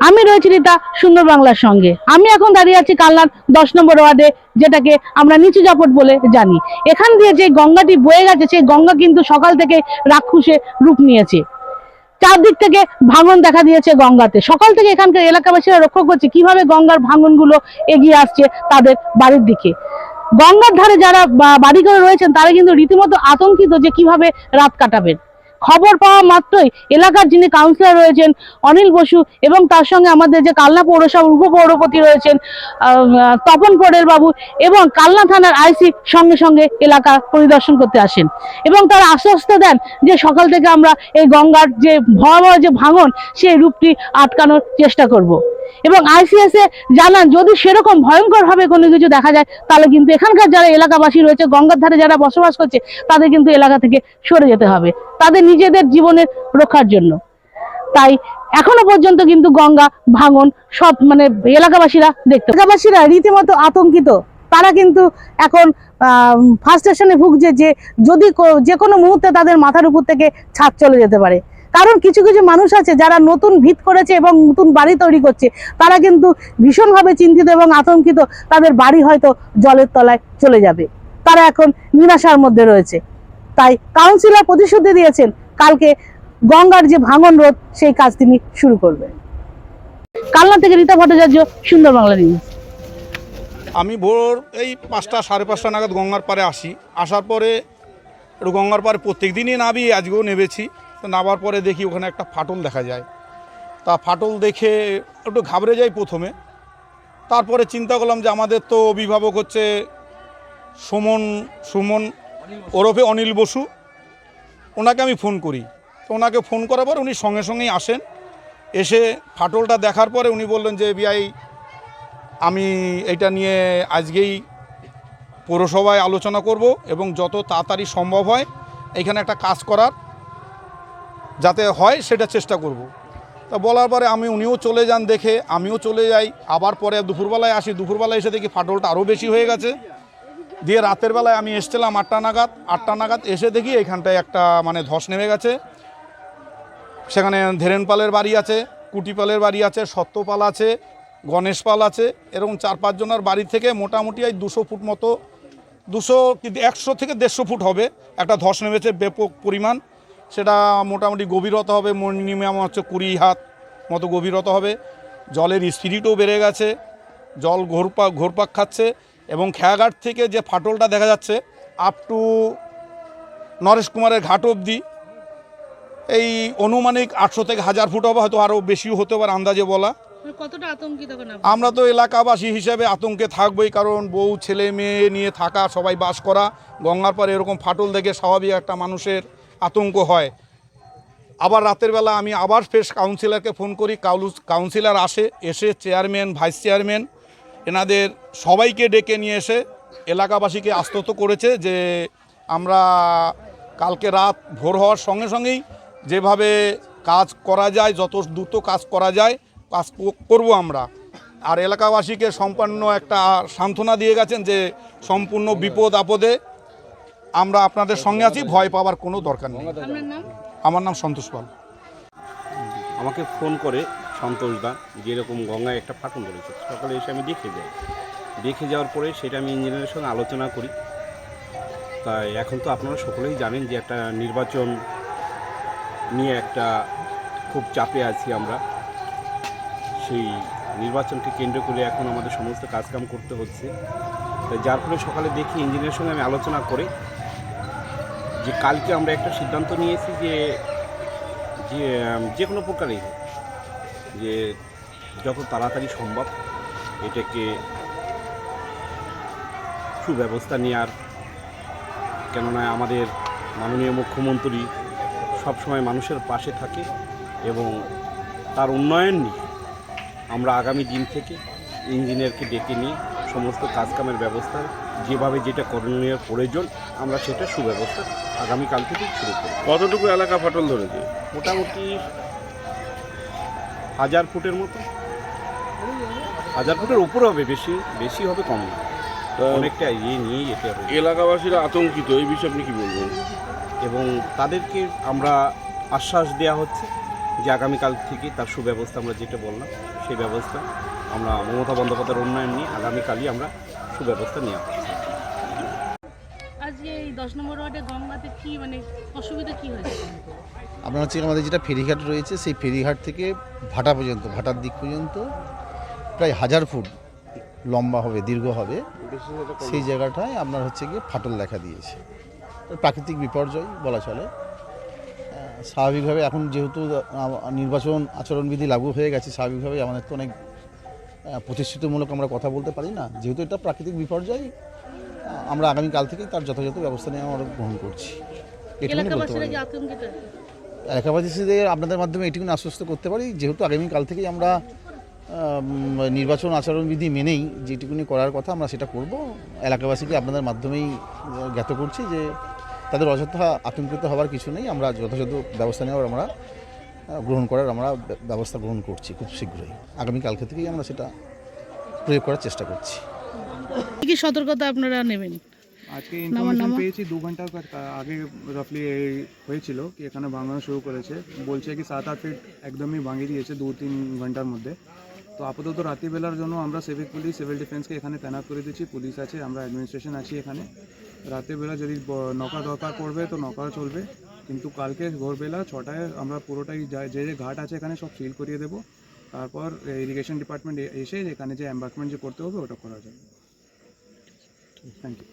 আমি রয়েছি রীতা সুন্দর বাংলার সঙ্গে। আমি এখন দাঁড়িয়ে আছি কালনার 10 নম্বর ওয়ার্ডে, যেটাকে আমরা নিচু জাপট বলে জানি। এখান দিয়ে যে গঙ্গাটি বয়ে গেছে, সেই গঙ্গা কিন্তু সকাল থেকে রাক্ষসে রূপ নিয়েছে। চারদিক থেকে ভাঙন দেখা দিয়েছে গঙ্গাতে। সকাল থেকে এখানকার এলাকাবাসীরা লক্ষ্য করছে কিভাবে গঙ্গার ভাঙনগুলো এগিয়ে আসছে তাদের বাড়ির দিকে। গঙ্গার ধারে যারা বাড়ি করে রয়েছেন তারা কিন্তু রীতিমতো আতঙ্কিত যে কিভাবে রাত কাটাবেন। খবর পাওয়া মাত্রই এলাকার যিনি কাউন্সিলর রয়েছেন অনিল বসু এবং তার সঙ্গে আমাদের যে কালনা পৌরসভার উপপৌরপতি রয়েছেন তপন পটেল বাবু এবং কালনা থানার আইসি সঙ্গে সঙ্গে এলাকা পরিদর্শন করতে আসেন এবং তারা আশ্বস্ত দেন যে সকাল থেকে আমরা এই গঙ্গার যে ভয়াবহ যে ভাঙন সেই রূপটি আটকানোর চেষ্টা করব। এবং আইসিএসএ জানান যদি সেরকম ভয়ঙ্কর ভাবে কোনো কিছু দেখা যায় তাহলে কিন্তু এখানকার যারা এলাকাবাসী রয়েছে, গঙ্গার ধারে যারা বসবাস করছে, তাদের কিন্তু এলাকা থেকে সরে যেতে হবে তাদের নিজেদের জীবনের রক্ষার জন্য। তাই এখনো পর্যন্ত কিন্তু গঙ্গা ভাঙন সব এলাকাবাসীরা এলাকাবাসীরা রীতিমতো আতঙ্কিত। তারা কিন্তু এখন ফার্স্টেশনে ভুগছে যে যদি যে কোনো মুহূর্তে তাদের মাথার উপর থেকে ছাদ চলে যেতে পারে। কারণ কিছু কিছু মানুষ আছে যারা নতুন ভিত করেছে এবং নতুন বাড়ি তৈরি করছে, তারা কিন্তু ভীষণভাবে চিন্তিত এবং আতঙ্কিত, তাদের বাড়ি হয়তো জলের তলায় চলে যাবে। তারা এখন নিরাশার মধ্যে রয়েছে। তাই কাউন্সিলর প্রতিশ্রুতি দিয়েছেন কালকে গঙ্গার যে ভাঙন রোধ সেই কাজ তিনি শুরু করবেন। কালনা থেকে রীতা ভট্টাচার্য, সুন্দর বাংলা নিউজ। আমি ভোর এই 5টা সাড়ে 5টা নাগাদ গঙ্গার পাড়ে আসি। আসার পরে একটু গঙ্গার পাড়ে প্রত্যেক দিনই নাবি, আজকেও নেমেছি। তো নামার পরে দেখি ওখানে একটা ফাটল দেখা যায়। তা ফাটল দেখে একটু ঘাবড়ে যাই প্রথমে। তারপরে চিন্তা করলাম যে আমাদের তো অভিভাবক হচ্ছে সুমন ওরফে অনিল বসু, ওনাকে আমি ফোন করি। তো ওনাকে ফোন করার পর উনি সঙ্গে সঙ্গেই আসেন। এসে ফাটলটা দেখার পরে উনি বললেন যে বিআই আমি এটা নিয়ে আজকেই পৌরসভায় আলোচনা করব এবং যত তাড়াতাড়ি সম্ভব হয় এখানে একটা কাজ করার যাতে হয় সেটা চেষ্টা করব। তা বলার পরে উনিও চলে যান, দেখে আমিও চলে যাই। আবার পরে দুপুরবেলায় আসি। দুপুরবেলায় এসে দেখি ফাটলটা আরও বেশি হয়ে গেছে। দিয়ে রাতের বেলায় আমি এসছিলাম 8টা নাগাদ এসে দেখি এখানটায় একটা ধস নেমে গেছে। সেখানে ধীরেন পালের বাড়ি আছে, কুটি পালের বাড়ি আছে, সত্যপাল আছে, গণেশ পাল আছে, এরকম 4-5 জনের বাড়ি থেকে মোটামুটি 200 ফুট মতো 100 থেকে 150 ফুট হবে একটা ধস নেমেছে ব্যাপক পরিমাণ। সেটা মোটামুটি গভীরতা হবে মিনিমাম হচ্ছে 20 হাত মতো গভীরতা হবে। জলের স্পিরিটও বেড়ে গেছে, জল ঘোরপাক খাচ্ছে এবং খেয়াঘাট থেকে যে ফাটলটা দেখা যাচ্ছে আপ টু নরেশ কুমারের ঘাট অবধি এই অনুমানিক 800 থেকে 1000 ফুট হবে, হয়তো আরও বেশিও হতে পারে আন্দাজে বলা। কতটা আতঙ্কিত? আমরা তো এলাকাবাসী হিসেবে আতঙ্কে থাকবোই, কারণ বউ ছেলে মেয়ে নিয়ে থাকা, সবাই বাস করা। গঙ্গার পরে এরকম ফাটল দেখে স্বাভাবিক একটা মানুষের আতঙ্ক হয়। আবার রাতের বেলা আমি আবার ফ্রেশ কাউন্সিলরকে ফোন করি। কাউন্সিলর এসে চেয়ারম্যান, ভাইস চেয়ারম্যান এনাদের সবাইকে ডেকে নিয়ে এসে এলাকাবাসীকে আশ্বস্ত করেছে যে আমরা কালকে রাত ভোর হওয়ার সঙ্গে সঙ্গেই যেভাবে কাজ করা যায়, যত দ্রুত কাজ করা যায় কাজ করব আমরা। আর এলাকাবাসীকে সম্পূর্ণ একটা সান্ত্বনা দিয়ে গেছেন যে সম্পূর্ণ বিপদ আপদে আমরা আপনাদের সঙ্গে আছি, ভয় পাওয়ার কোনো দরকার নেই। আমার নাম সন্তোষ পাল। আমাকে ফোন করে সন্তোষ দা যে এরকম গঙ্গায় একটা ফাটল ধরেছে। সকালে এসে আমি দেখে যাওয়ার পরে সেটা আমি ইঞ্জিনিয়ারের সঙ্গে আলোচনা করি। তাই এখন তো আপনারা সকলেই জানেন যে একটা নির্বাচন নিয়ে একটা খুব চাপে আছি আমরা। সেই নির্বাচনকে কেন্দ্র করে এখন আমাদের সমস্ত কাজকাম করতে হচ্ছে। তাই যার ফলে সকালে দেখি ইঞ্জিনিয়ারের সঙ্গে আমি আলোচনা করে যে কালকে আমরা একটা সিদ্ধান্ত নিয়েছি যে কোনো প্রকারেই যে যত তাড়াতাড়ি সম্ভব এটাকে সুব্যবস্থা নেওয়ার। কেননা আমাদের মাননীয় মুখ্যমন্ত্রী সবসময় মানুষের পাশে থাকে এবং তার উন্নয়ন নিয়ে আমরা আগামী দিন থেকে ইঞ্জিনিয়ারকে ডেকে নিয়ে সমস্ত কাজকামের ব্যবস্থা যেভাবে যেটা করণীয় প্রয়োজন আমরা সেটা সুব্যবস্থা আগামীকাল থেকে শুরু করি। কতটুকু এলাকা ফাটল ধরেছে? মোটামুটি 1000 ফুটের মতো। 1000 ফুটের উপর হবে, বেশি হবে কম না, অনেকটা নিয়েই যেতে হবে। এলাকাবাসীরা আতঙ্কিত, এই বিষয়ে আপনি কী বলবেন? এবং তাদেরকে আমরা আশ্বাস দেওয়া হচ্ছে যে আগামীকাল থেকে তার সুব্যবস্থা আমরা যেটা বললাম সেই ব্যবস্থা আমরা মমতা বন্দ্যোপাধ্যায়ের উন্নয়ন নিয়ে আগামীকালই আমরা সুব্যবস্থা নিয়ে আসছি। আজকে এই 10 নম্বর ওয়ার্ডে গঙ্গাতে কি মানে অসুবিধা কি হয়েছে? আপনার হচ্ছে আমাদের যেটা ফেরিঘাট রয়েছে সেই ফেরিঘাট থেকে ভাটা পর্যন্ত, ভাটার দিক পর্যন্ত প্রায় 1000 ফুট লম্বা হবে, দীর্ঘ হবে, সেই জায়গাটায় আপনার হচ্ছে গিয়ে ফাটল দেখা দিয়েছে। প্রাকৃতিক বিপর্যয় বলা চলে। স্বাভাবিকভাবে এখন যেহেতু নির্বাচন আচরণবিধি লাগু হয়ে গেছে, স্বাভাবিকভাবে আমাদের তো অনেক প্রতিশ্রুতিমূলক আমরা কথা বলতে পারি না। যেহেতু এটা প্রাকৃতিক বিপর্যয়, আমরা আগামীকাল থেকেই তার যথাযথ ব্যবস্থা নিয়ে আমরা গ্রহণ করছি। এটুকুনি বলতে পারি। এলাকাবাসীদের আপনাদের মাধ্যমে এটুকুনি আশ্বস্ত করতে পারি, যেহেতু আগামীকাল থেকেই আমরা নির্বাচন আচরণবিধি মেনেই যেটুকুনি করার কথা আমরা সেটা করব। এলাকাবাসীকে আপনাদের মাধ্যমেই জ্ঞাত করছি যে তাদের অযথা আতঙ্কিত হওয়ার কিছু নেই। আমরা যথাযথ ব্যবস্থা নেওয়ার আমরা গ্রহণ করার আমরা ব্যবস্থা গ্রহণ করছি খুব শীঘ্রই। আগামীকালকে থেকেই আমরা সেটা প্রয়োগ করার চেষ্টা করছি। কি সতর্কতা আপনারা নেবেন? আজকে ইনফরমেশন পেয়েছি 2 ঘন্টা আগে রাফলি হয়েছিল কি এখানে ভাঙানো শুরু করেছে। বলছে কি 7-8 ফিট একদমই ভাঙিয়ে দিয়েছে 2-3 ঘন্টার মধ্যে। তো আপাতত রাত্রিবেলার জন্য আমরা সিভিক পুলিশ, সিভিল ডিফেন্সকে এখানে তৈনাত করে দিচ্ছি। পুলিশ আছে, আমরা অ্যাডমিনিস্ট্রেশন আছি এখানে। রাত্রিবেলা যদি নৌকা দরকার পড়বে তো নৌকা চলবে, কিন্তু কালকে ভোরবেলা 6টায় আমরা পুরোটাই যে ঘাট আছে এখানে সব সিল করিয়ে দেবো। তারপর ইরিগেশন ডিপার্টমেন্ট এসে এখানে যে এম্বার্কমেন্ট যে করতে হবে ওটা করা যাবে। Thank you.